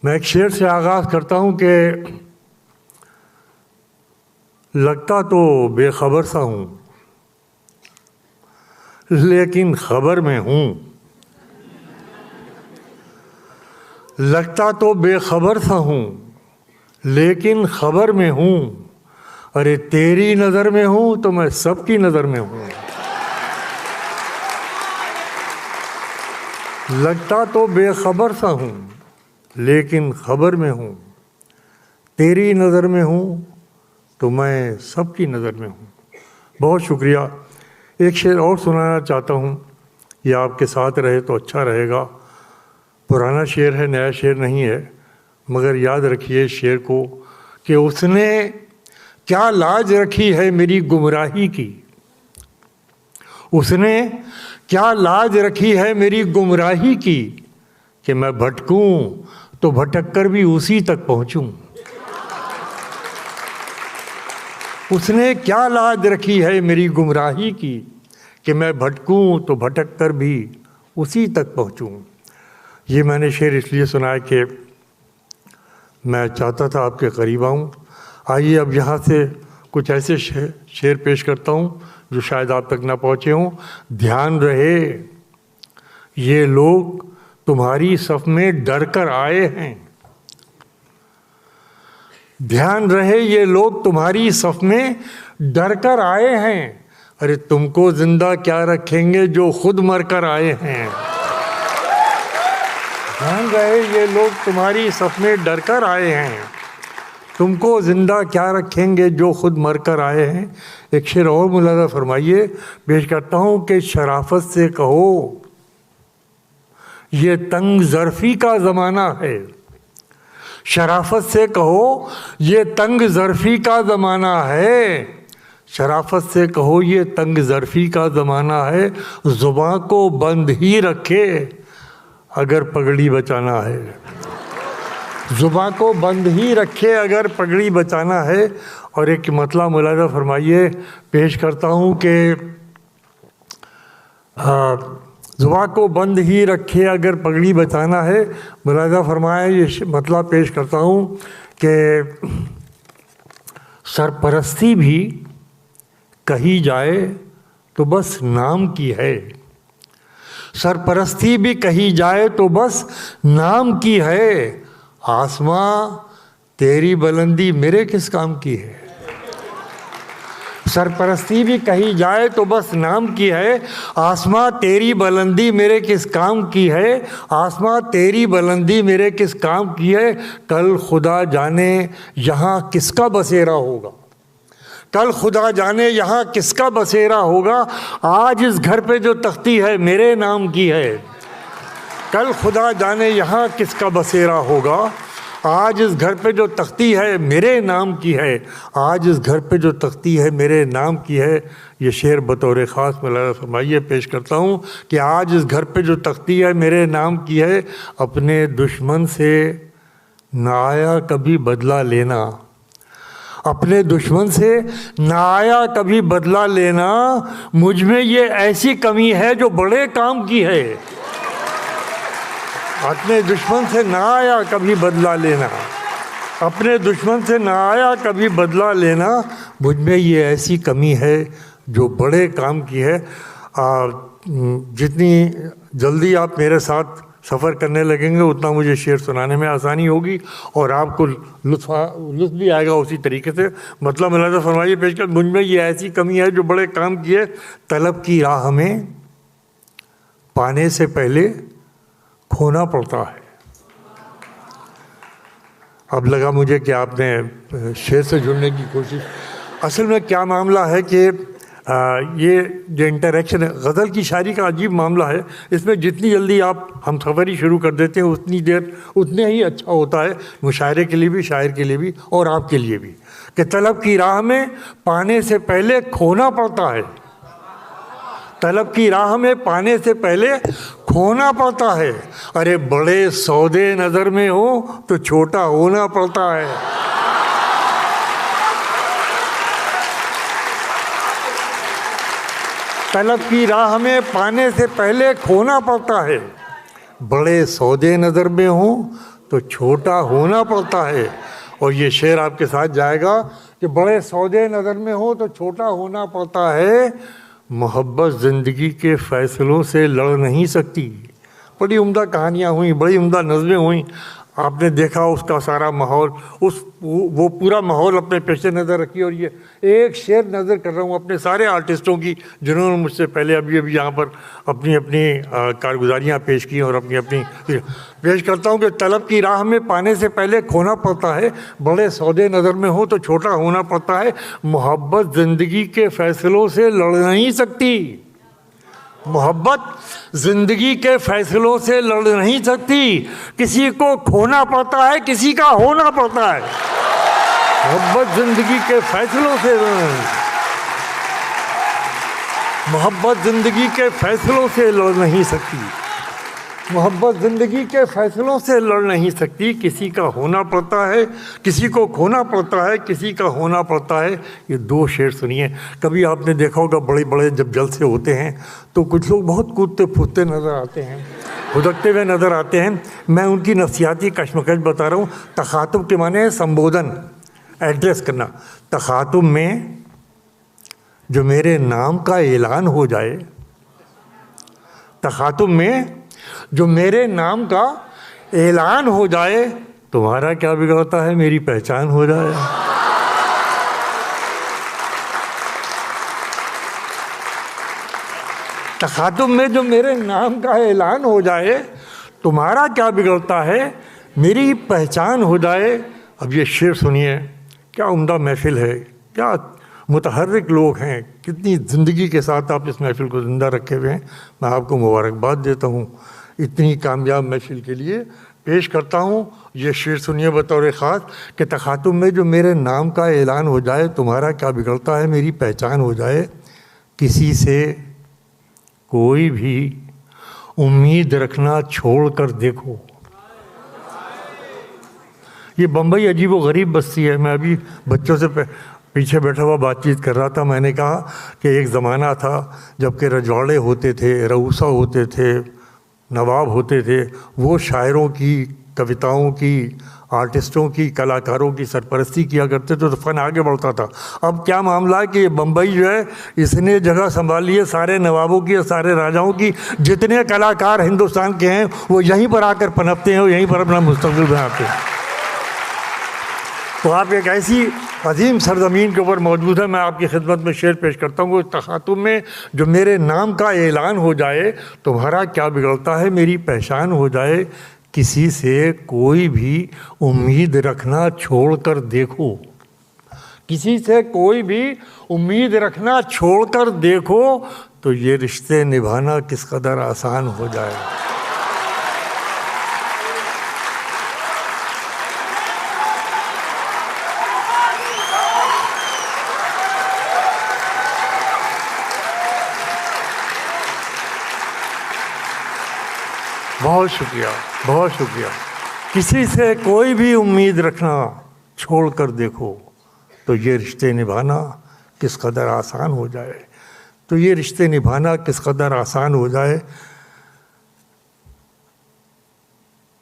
मैं एक शेर से आगाज़ करता हूँ कि लगता तो बेखबर सा हूँ लेकिन खबर में हूँ। लगता तो बेखबर सा हूँ लेकिन खबर में हूँ। अरे तेरी नज़र में हूँ तो मैं सबकी नज़र में हूँ। लगता तो बेखबर सा हूँ लेकिन खबर में हूँ। तेरी नज़र में हूँ तो मैं सबकी नज़र में हूँ। बहुत शुक्रिया। एक शेर और सुनाना चाहता हूँ, ये आपके साथ रहे तो अच्छा रहेगा। पुराना शेर है, नया शेर नहीं है, मगर याद रखिए शेर को कि उसने क्या लाज रखी है मेरी गुमराही की। उसने क्या लाज रखी है मेरी गुमराही की कि मैं भटकूं तो भटक कर भी उसी तक पहुंचूं। उसने क्या लाज रखी है मेरी गुमराही की कि मैं भटकूं तो भटक कर भी उसी तक पहुंचूं। ये मैंने शेर इसलिए सुनाया कि मैं चाहता था आपके करीब आऊं। आइए अब यहाँ से कुछ ऐसे शेर पेश करता हूँ जो शायद आप तक ना पहुँचे हों। ध्यान रहे ये लोग तुम्हारी सफ में डर कर आए हैं। ध्यान रहे ये लोग तुम्हारी सफ में डर कर आए हैं। अरे तुमको जिंदा क्या रखेंगे जो खुद मर कर आए हैं। ध्यान रहे ये लोग तुम्हारी सफ में डर कर आए हैं। तुमको जिंदा क्या रखेंगे जो खुद मर कर आए हैं। एक शेर और मुलाजा फरमाइए, पेश करता हूँ कि शराफत से कहो ये तंग ज़र्फ़ी का ज़माना है। शराफत से कहो ये तंग ज़र्फ़ी का ज़माना है। शराफत से कहो ये तंग ज़र्फ़ी का ज़माना है। ज़ुबान को बंद ही रखे अगर पगड़ी बचाना है। ज़ुबान को बंद ही रखे अगर पगड़ी बचाना है। और एक मतला मुलाजा फरमाइए, पेश करता हूँ कि ज़ुबान को बंद ही रखे अगर पगड़ी बचाना है। मुलाजा फरमाया, ये मतला पेश करता हूँ कि सरपरस्ती भी कही जाए तो बस नाम की है। सरपरस्ती भी कही जाए तो बस नाम की है। आसमां तेरी बुलंदी मेरे किस काम की है। सरपरस्ती भी कही जाए तो बस नाम की है। आसमां तेरी बुलंदी मेरे किस काम की है। आसमां तेरी बुलंदी मेरे किस काम की है। कल खुदा जाने यहाँ किसका बसेरा होगा। कल खुदा जाने यहाँ किसका बसेरा होगा। आज इस घर पे जो तख्ती है मेरे नाम की है। कल खुदा जाने यहाँ किसका बसेरा होगा। आज इस घर पे जो तख्ती है मेरे नाम की है। आज इस घर पे जो तख्ती है मेरे नाम की है। ये शेर बतौर ख़ास मुलाजा फरमाइए, पेश करता हूँ कि आज इस घर पे जो तख्ती है मेरे नाम की है। अपने दुश्मन से ना आया कभी बदला लेना। अपने दुश्मन से ना आया कभी बदला लेना। मुझ में ये ऐसी कमी है जो बड़े काम की है। अपने दुश्मन से ना आया कभी बदला लेना। अपने दुश्मन से ना आया कभी बदला लेना। मुझ में ये ऐसी कमी है जो बड़े काम की है। जितनी जल्दी आप मेरे साथ सफ़र करने लगेंगे उतना मुझे शेर सुनाने में आसानी होगी और आपको लुत्फ़ भी आएगा उसी तरीके से। मतलब मुलाजा फरमाइए, पेश कर, मुझ में ये ऐसी कमी है जो बड़े काम की है। तलब की राह में पाने से पहले खोना पड़ता है। अब लगा मुझे कि आपने शेर से जुड़ने की कोशिश। असल में क्या मामला है कि ये जो इंटरेक्शन है, गज़ल की शायरी का अजीब मामला है। इसमें जितनी जल्दी आप हम सफ़री शुरू कर देते हैं उतनी देर उतने ही अच्छा होता है, मुशायरे के लिए भी, शायर के लिए भी और आपके लिए भी, कि तलब की राह में पाने से पहले खोना पड़ता है। तलब की राह में पाने से पहले खोना पड़ता है। अरे बड़े सौदे नज़र में हो तो छोटा होना पड़ता है। तलब की राह में पाने से पहले खोना पड़ता है। बड़े सौदे नज़र में हो तो छोटा होना पड़ता है। और ये शेर आपके साथ जाएगा कि बड़े सौदे नज़र में हो तो छोटा होना पड़ता है, मोहब्बत ज़िंदगी के फ़ैसलों से लड़ नहीं सकती। बड़ी उम्दा कहानियाँ हुई, बड़ी उम्दा नज़में हुई, आपने देखा उसका सारा माहौल, वो पूरा माहौल अपने पेश नज़र रखी। और ये एक शेर नज़र कर रहा हूँ अपने सारे आर्टिस्टों की जिन्होंने मुझसे पहले अभी यहाँ पर अपनी अपनी कारगुजारियाँ पेश की और अपनी अपनी पेश करता हूँ कि तलब की राह में पाने से पहले खोना पड़ता है, बड़े सौदे नज़र में हो तो छोटा होना पड़ता है, मोहब्बत ज़िंदगी के फ़ैसलों से लड़ नहीं सकती। मोहब्बत ज़िंदगी के फ़ैसलों से लड़ नहीं सकती, किसी को खोना पड़ता है, किसी का होना पड़ता है। मोहब्बत ज़िंदगी के फ़ैसलों से मोहब्बत ज़िंदगी के फ़ैसलों से लड़ नहीं सकती, मोहब्बत ज़िंदगी के फ़ैसलों से लड़ नहीं सकती, किसी का होना पड़ता है, किसी को खोना पड़ता है, किसी का होना पड़ता है। ये दो शेर सुनिए। कभी आपने देखा होगा बड़े बड़े जब जलसे होते हैं तो कुछ लोग बहुत कूदते फूदते नज़र आते हैं, हुदकते हुए नज़र आते हैं। मैं उनकी नफ्सियाती कश्मकश बता रहा हूँ। तखातुब के माने संबोधन, एड्रेस करना। तखातुब में जो मेरे नाम का ऐलान हो जाए, तखातुब में जो मेरे नाम का ऐलान हो जाए, तुम्हारा क्या बिगड़ता है, मेरी पहचान हो जाए। तखातुब में जो मेरे नाम का ऐलान हो जाए, तुम्हारा क्या बिगड़ता है, मेरी पहचान हो जाए। अब ये शेर सुनिए, क्या उम्दा महफिल है, क्या मुतहर्रिक लोग हैं, कितनी ज़िंदगी के साथ आप इस महफिल को ज़िंदा रखे हुए हैं। मैं आपको मुबारकबाद देता हूँ इतनी कामयाब महफिल के लिए। पेश करता हूँ ये शेर सुनिए बतौर ख़ास कि तखातुब में जो मेरे नाम का ऐलान हो जाए, तुम्हारा क्या बिगड़ता है, मेरी पहचान हो जाए। किसी से कोई भी उम्मीद रखना छोड़ कर देखो। ये बम्बई अजीब व गरीब बस्ती है। मैं अभी बच्चों से पीछे बैठा हुआ बातचीत कर रहा था। मैंने कहा कि एक ज़माना था जबकि रजवाड़े होते थे, रऊसा होते थे, नवाब होते थे, वो शायरों की, कविताओं की, आर्टिस्टों की, कलाकारों की सरपरस्ती किया करते थे तो फ़न आगे बढ़ता था। अब क्या मामला है कि बम्बई जो है इसने जगह संभाली है सारे नवाबों की और सारे राजाओं की। जितने कलाकार हिंदुस्तान के हैं वो यहीं पर आकर पनपते हैं और यहीं पर अपना मुस्तकबिल बनाते हैं। तो आप एक ऐसी अजीम सरज़मीन के ऊपर मौजूद है। मैं आपकी खिदमत में शेर पेश करता हूँ। तखातुब में जो मेरे नाम का ऐलान हो जाए, तुम्हारा क्या बिगड़ता है, मेरी पहचान हो जाए। किसी से कोई भी उम्मीद रखना छोड़ कर देखो, किसी से कोई भी उम्मीद रखना छोड़ कर देखो, तो ये रिश्ते निभाना किस कदर आसान हो जाए। बहुत शुक्रिया, बहुत शुक्रिया। किसी से कोई भी उम्मीद रखना छोड़ कर देखो, तो ये रिश्ते निभाना किस कदर आसान हो जाए, तो ये रिश्ते निभाना किस कदर आसान हो जाए।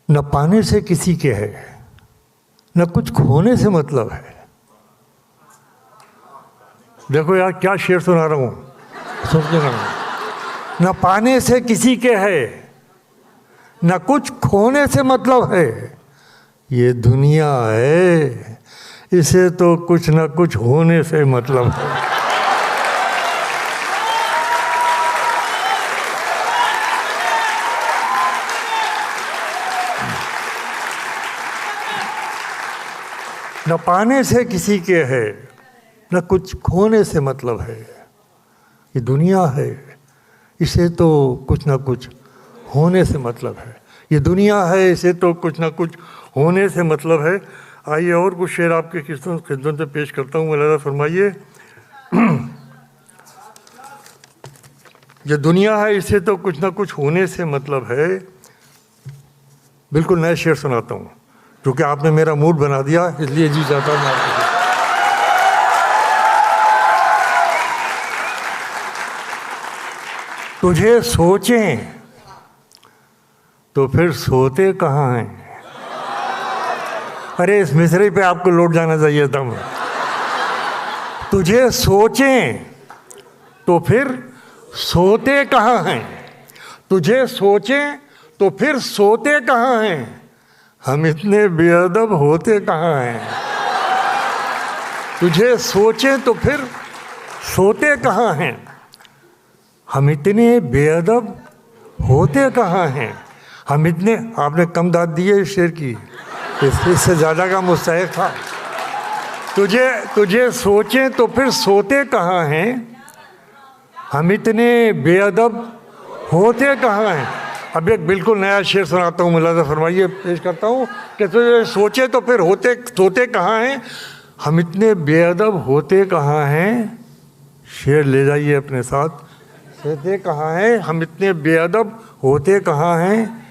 न पाने से किसी के है, न कुछ खोने से मतलब है। देखो यार क्या शेर सुना रहा हूँ, सुन रहा हूँ। न पाने से किसी के है, न कुछ खोने से मतलब है। ये दुनिया है, इसे तो कुछ न कुछ होने से मतलब है। न पाने से किसी के है, न कुछ खोने से मतलब है। ये दुनिया है, इसे तो कुछ न कुछ होने से मतलब है। ये दुनिया है, इसे तो कुछ ना कुछ होने से मतलब है। आइए और कुछ शेर आपके खिदमत में पेश करता हूँ। मौलाना फरमाइए, ये दुनिया है, इसे तो कुछ ना कुछ होने से मतलब है। बिल्कुल नया शेर सुनाता हूँ क्योंकि आपने मेरा मूड बना दिया, इसलिए जी चाहता हूँ आपको। तुझे सोचें तो फिर सोते कहाँ हैं, अरे इस मिसरे पे आपको लौट जाना चाहिए था। तुझे सोचें तो फिर सोते कहाँ हैं, तुझे सोचें तो फिर सोते कहाँ हैं, हम इतने बेअदब होते कहाँ हैं। तुझे सोचें तो फिर सोते कहाँ हैं, हम इतने बेअदब होते कहाँ हैं। हम इतने, आपने कम दाद दी है इस शेर की, इससे ज़्यादा का मुस्तहिक था। तुझे सोचें तो फिर सोते कहाँ हैं, हम इतने बेअदब होते कहाँ हैं। अब एक बिल्कुल नया शेर सुनाता हूँ, मुलाज़ा फरमाइए, पेश करता हूँ कि तुझे सोचे तो फिर सोते कहाँ हैं, हम इतने बेअदब होते कहाँ हैं। शेर ले जाइए अपने साथ। सोते कहाँ हैं, हम इतने बेअदब होते कहाँ हैं,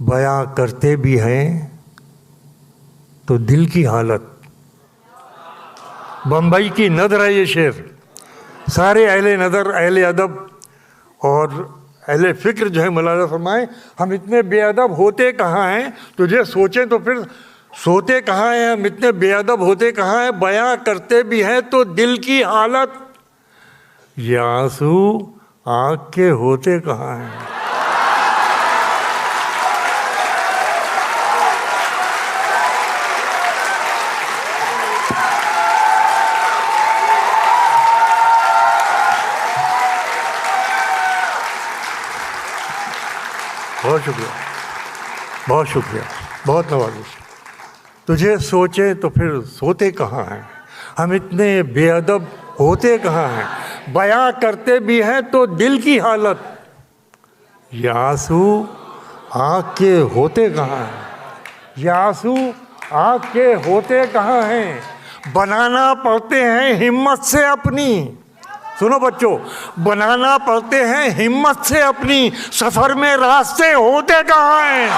बयां करते भी हैं तो दिल की हालत। बम्बई की नदर है ये शेर। सारे अहले नदर, अहले अदब और अहले फ़िक्र जो है मुलाज़ा फरमाएं, हम इतने बेअदब होते कहाँ हैं, तुझे सोचें तो फिर सोते कहाँ हैं, हम इतने बेअदब होते कहाँ हैं, बयां करते भी हैं तो दिल की हालत। ये आंसू आँख के होते कहाँ हैं। बहुत शुक्रिया, बहुत शुक्रिया, बहुत नवाजिश। तुझे सोचे तो फिर सोते कहाँ हैं, हम इतने बेअदब होते कहाँ हैं, बयां करते भी हैं तो दिल की हालत। ये आंसू आँख के होते कहाँ हैं, ये आंसू आँख के होते कहाँ हैं, बनाना पड़ते हैं हिम्मत से अपनी। सुनो बच्चों, बनाना पड़ते हैं हिम्मत से अपनी, सफर में रास्ते होते कहाँ हैं।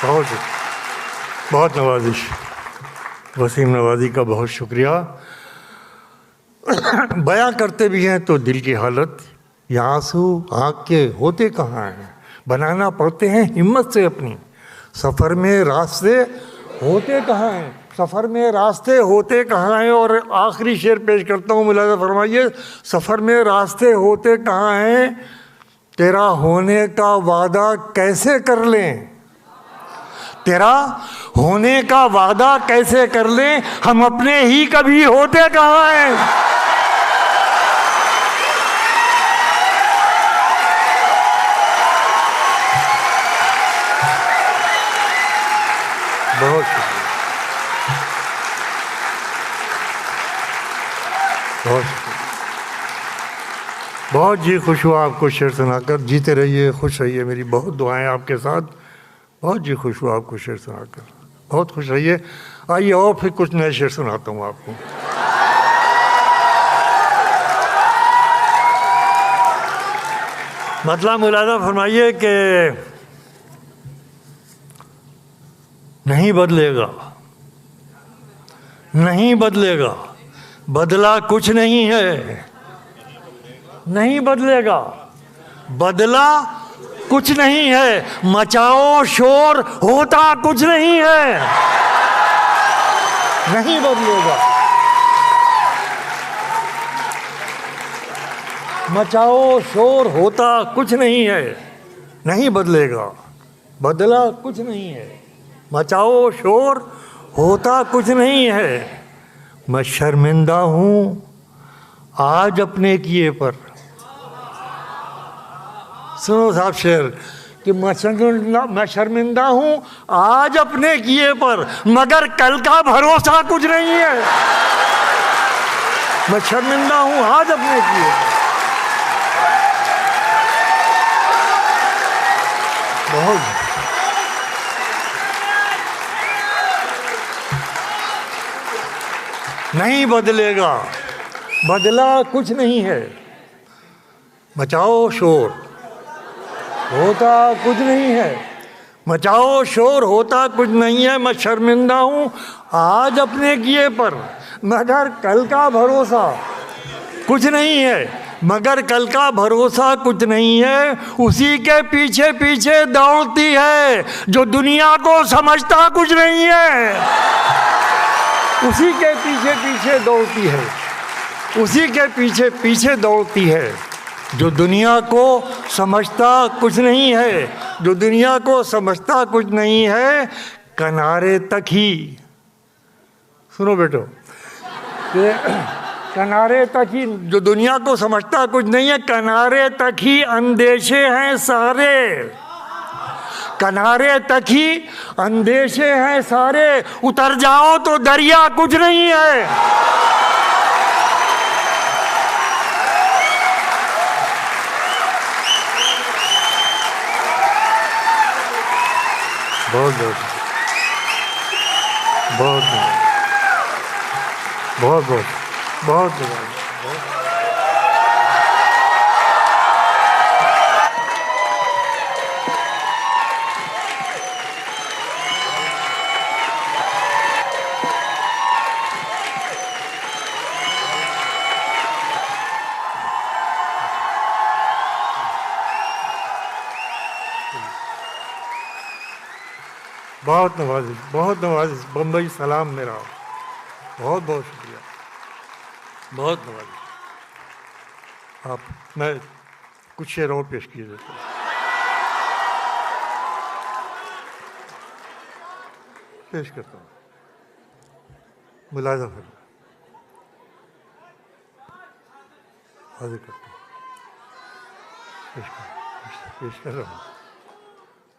बहुत बहुत नवाजिश। वसीम नवाजी का बहुत शुक्रिया। बयां करते भी हैं तो दिल की हालत, ये आंसू आँख के होते कहाँ हैं, बनाना पड़ते हैं हिम्मत से अपनी, सफ़र में रास्ते होते कहाँ हैं, सफ़र में रास्ते होते कहाँ हैं। और आखिरी शेर पेश करता हूँ, मुलाज़ा फरमाइए, सफ़र में रास्ते होते कहाँ हैं, तेरा होने का वादा कैसे कर लें, तेरा होने का वादा कैसे कर लें, हम अपने ही कभी होते कहाँ हैं। बहुत शुक्रिया, बहुत शुक्रिया, बहुत जी खुश हुआ आपको शेर सुनाकर। जीते रहिए, खुश रहिए, मेरी बहुत दुआएं आपके साथ। बहुत जी खुश हुआ आपको शेर सुनाकर, बहुत खुश रहिए। आइए और फिर कुछ नए शेर सुनाता हूँ आपको। मतलब मुलाज़ा फरमाइए कि नहीं बदलेगा, नहीं बदलेगा, बदला कुछ नहीं है, नहीं बदलेगा, बदला कुछ नहीं है, मचाओ शोर होता कुछ नहीं है, नहीं बदलेगा, मचाओ शोर होता कुछ नहीं है, नहीं बदलेगा, बदला कुछ नहीं है, मचाओ शोर होता कुछ नहीं है। मैं शर्मिंदा हूँ आज अपने किए पर। सुनो साहब शेर कि मैं शर्मिंदा हूँ आज अपने किए पर, मगर कल का भरोसा कुछ नहीं है। मैं शर्मिंदा हूँ आज अपने किए पर। बहुत नहीं बदलेगा, बदला कुछ नहीं है, मचाओ शोर, होता कुछ नहीं है। मचाओ शोर, होता कुछ नहीं है। मैं शर्मिंदा हूँ आज अपने किए पर, मगर कल का भरोसा कुछ नहीं है। मगर कल का भरोसा कुछ नहीं है। उसी के पीछे पीछे दौड़ती है जो दुनिया को समझता कुछ नहीं है। उसी के पीछे पीछे दौड़ती है, उसी के पीछे पीछे दौड़ती है जो दुनिया को समझता कुछ नहीं है, जो दुनिया को समझता कुछ नहीं है। किनारे तक ही, सुनो बेटो, किनारे तक ही, जो दुनिया को समझता कुछ नहीं है, किनारे तक ही अंदेशे हैं सारे। किनारे तक ही अंदेशे हैं सारे, उतर जाओ तो दरिया कुछ नहीं है। बहुत बहुत बहुत बहुत बहुत बहुत बहुत बहुत नवाजिश, बहुत नवाजिश। बम्बई सलाम मेरा, बहुत बहुत शुक्रिया, बहुत नवाजिश। आप, मैं कुछ शेर और पेश किए देता हूँ, पेश करता हूँ। मुलाजा फिर हाजिर करता हूँ, पेश कर रहा हूँ,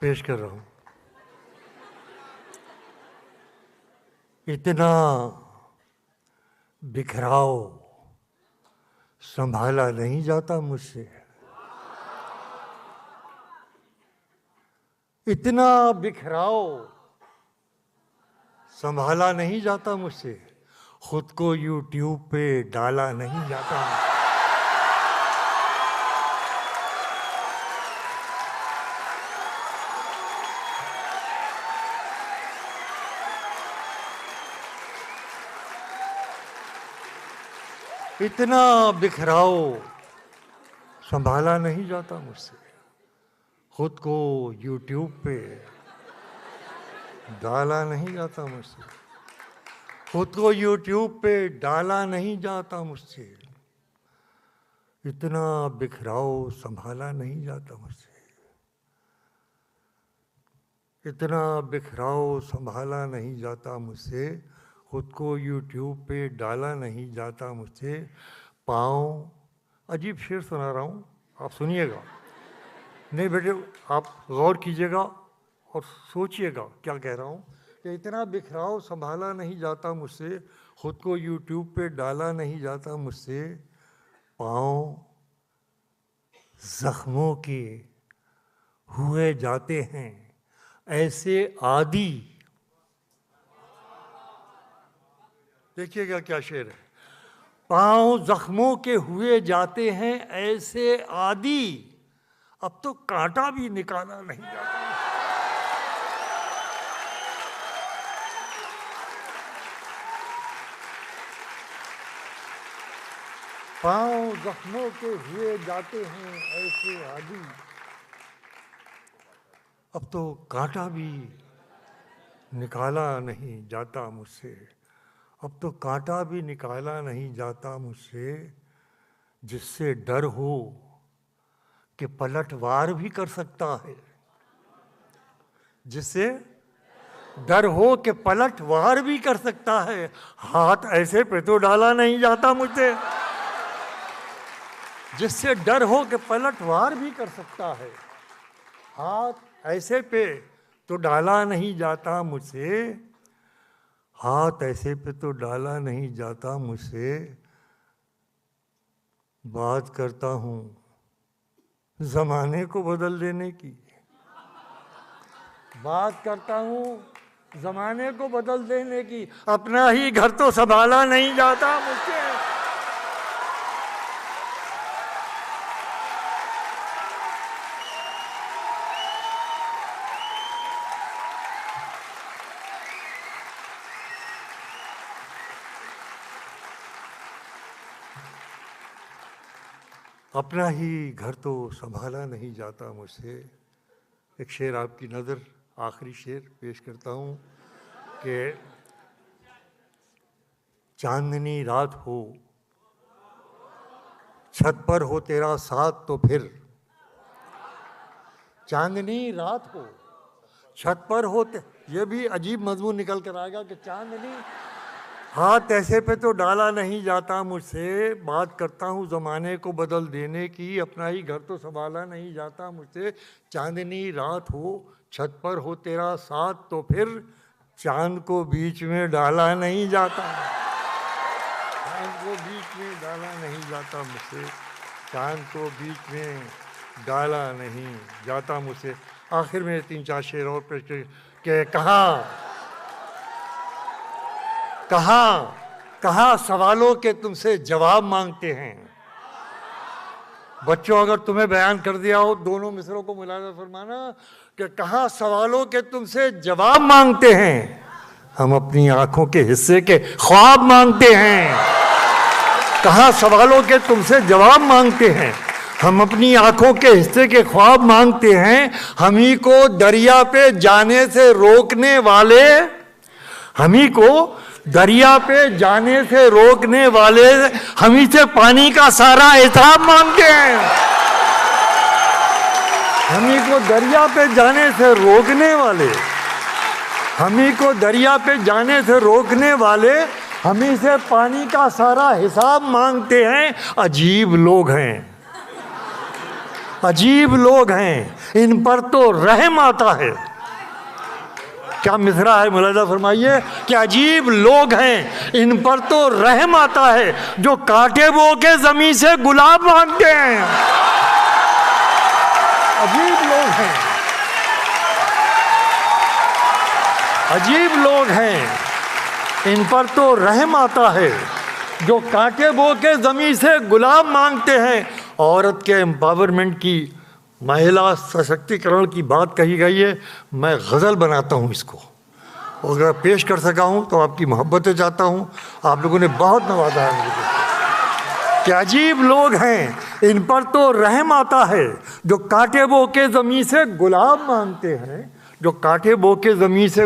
पेश कर रहा हूँ। इतना बिखराव संभाला नहीं जाता मुझसे, इतना बिखराव संभाला नहीं जाता मुझसे, खुद को यूट्यूब पे डाला नहीं जाता। इतना बिखराव संभाला नहीं जाता मुझसे, खुद को यूट्यूब पे डाला नहीं जाता मुझसे, खुद को यूट्यूब पे डाला नहीं जाता मुझसे। इतना बिखराव संभाला नहीं जाता मुझसे, इतना बिखराव संभाला नहीं जाता मुझसे, खुद को यूट्यूब पे डाला नहीं जाता मुझसे। पाँव, अजीब शेर सुना रहा हूँ, आप सुनिएगा। नहीं बेटे, आप गौर कीजिएगा और सोचिएगा क्या कह रहा हूँ। कि इतना बिखराव संभाला नहीं जाता मुझसे, खुद को यूट्यूब पे डाला नहीं जाता मुझसे। पाँव जख्मों के हुए जाते हैं ऐसे आदी। देखिएगा क्या शेर है। पाँव जख्मों के हुए जाते हैं ऐसे आदी, अब तो कांटा भी निकाला नहीं जाता। पाँव जख्मों के हुए जाते हैं ऐसे आदी, अब तो कांटा भी निकाला नहीं जाता मुझसे, अब तो कांटा भी निकाला नहीं जाता मुझसे। जिससे डर हो कि पलटवार भी कर सकता है, जिससे डर हो कि पलटवार भी कर सकता है, हाथ ऐसे पे तो डाला नहीं जाता मुझसे। जिससे डर हो कि पलटवार भी कर सकता है, हाथ ऐसे पे तो डाला नहीं जाता मुझसे, हाथ ऐसे पे तो डाला नहीं जाता मुझसे। बात करता हूँ ज़माने को बदल देने की, बात करता हूँ ज़माने को बदल देने की, अपना ही घर तो संभाला नहीं जाता मुझसे। अपना ही घर तो संभाला नहीं जाता मुझसे। एक शेर आपकी नज़र, आखिरी शेर पेश करता हूँ कि चांदनी रात हो, छत पर हो तेरा साथ तो फिर, चांदनी रात हो छत पर हो, ये भी अजीब मजमून निकल कर आएगा कि चांदनी हाथ ऐसे पे तो डाला नहीं जाता मुझसे, बात करता हूँ ज़माने को बदल देने की, अपना ही घर तो संभाला नहीं जाता मुझसे। चांदनी रात हो, छत पर हो तेरा साथ तो फिर, चांद को बीच में डाला नहीं जाता, चांद को बीच में डाला नहीं जाता मुझसे, चांद को बीच में डाला नहीं जाता मुझसे। आखिर में 3-4 शेर और पेश के कहाँ सवालों के तुमसे जवाब मांगते हैं। बच्चों, अगर तुम्हें बयान कर दिया हो, दोनों मिसरों को मुलाजा फरमाना कि कहाँ सवालों के तुमसे जवाब मांगते हैं, हम अपनी आंखों के हिस्से के ख्वाब मांगते हैं। कहाँ सवालों के तुमसे जवाब मांगते हैं, हम अपनी आंखों के हिस्से के ख्वाब मांगते हैं। हम ही को दरिया पे जाने से रोकने वाले, हम ही को दरिया पे जाने से रोकने वाले, हम ही से पानी का सारा हिसाब मांगते हैं। हम ही को दरिया पे जाने से रोकने वाले, हम ही को दरिया पे जाने से रोकने वाले, हम ही से पानी का सारा हिसाब मांगते हैं। अजीब लोग हैं, अजीब लोग हैं, इन पर तो रहम आता है। क्या मिसरा है, मुलाजा फरमाइए कि अजीब लोग हैं, इन पर तो रहम आता है, जो कांटे बो के जमीन से गुलाब मांगते हैं। अजीब लोग हैं, अजीब लोग हैं, इन पर तो रहम आता है, जो कांटे बो के जमीन से गुलाब मांगते हैं। औरत के एम्पावरमेंट की, महिला सशक्तिकरण की बात कही गई है। मैं गज़ल बनाता हूँ इसको, और अगर पेश कर सका हूँ तो आपकी मोहब्बतें चाहता हूँ। आप लोगों ने बहुत नवाजा है मुझे। कि अजीब लोग हैं, इन पर तो रहम आता है, जो कांटे बो के ज़मीन से गुलाब मांगते हैं, जो कांटे बो के ज़मीन से।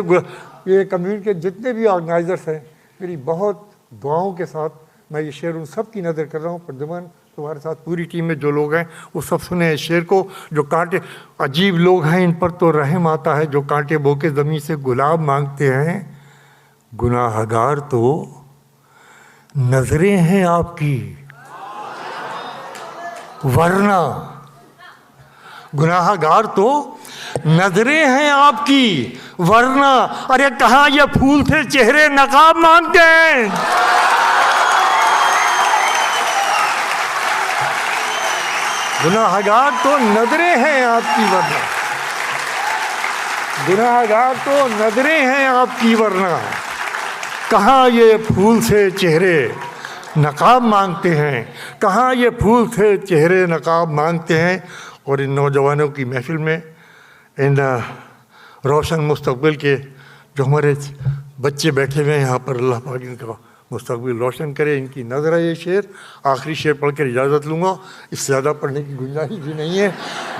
ये कम्युनिटी के जितने भी ऑर्गेनाइजर्स हैं, मेरी बहुत दुआओं के साथ मैं ये शेर उन सब की नज़र कर रहा हूँ। प्रद्युमन, तुम्हारे साथ पूरी टीम में जो लोग हैं वो सब सुने इस शेर को। जो कांटे, अजीब लोग हैं, इन पर तो रहम आता है, जो कांटे बो के ज़मीन से गुलाब मांगते हैं। गुनाहगार तो नजरें हैं आपकी, वरना, गुनाहगार तो नजरें हैं आपकी, वरना, अरे कहाँ ये फूल से चेहरे नकाब मांगते हैं। गुनाहगार तो नजरें हैं आपकी, वरना, गुनाहगार तो नजरें हैं आपकी, वरना, कहाँ ये फूल से चेहरे नकाब मांगते हैं, कहाँ ये फूल से चेहरे नकाब मांगते हैं। और इन नौजवानों की महफिल में, इन रोशन मुस्तकबिल के जो हमारे बच्चे बैठे हुए हैं यहाँ पर, अल्लाह पाक इनका मुस्तकबिल रोशन करे। इनकी नज़र है ये शेर, आखिरी शेर पढ़ कर इजाज़त लूँगा, इससे ज़्यादा पढ़ने की गुंजाइश भी नहीं है।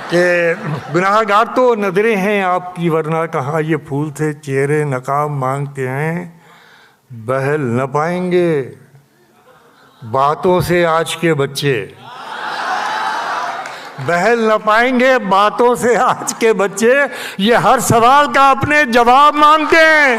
कि गुनाहगार तो नजरें हैं आपकी, वरना कहाँ ये फूल से चेहरे नकाब मांगते हैं। बहल न पाएंगे बातों से आज के बच्चे, बहल न पाएंगे बातों से आज के बच्चे, ये हर सवाल का अपने जवाब मांगते हैं।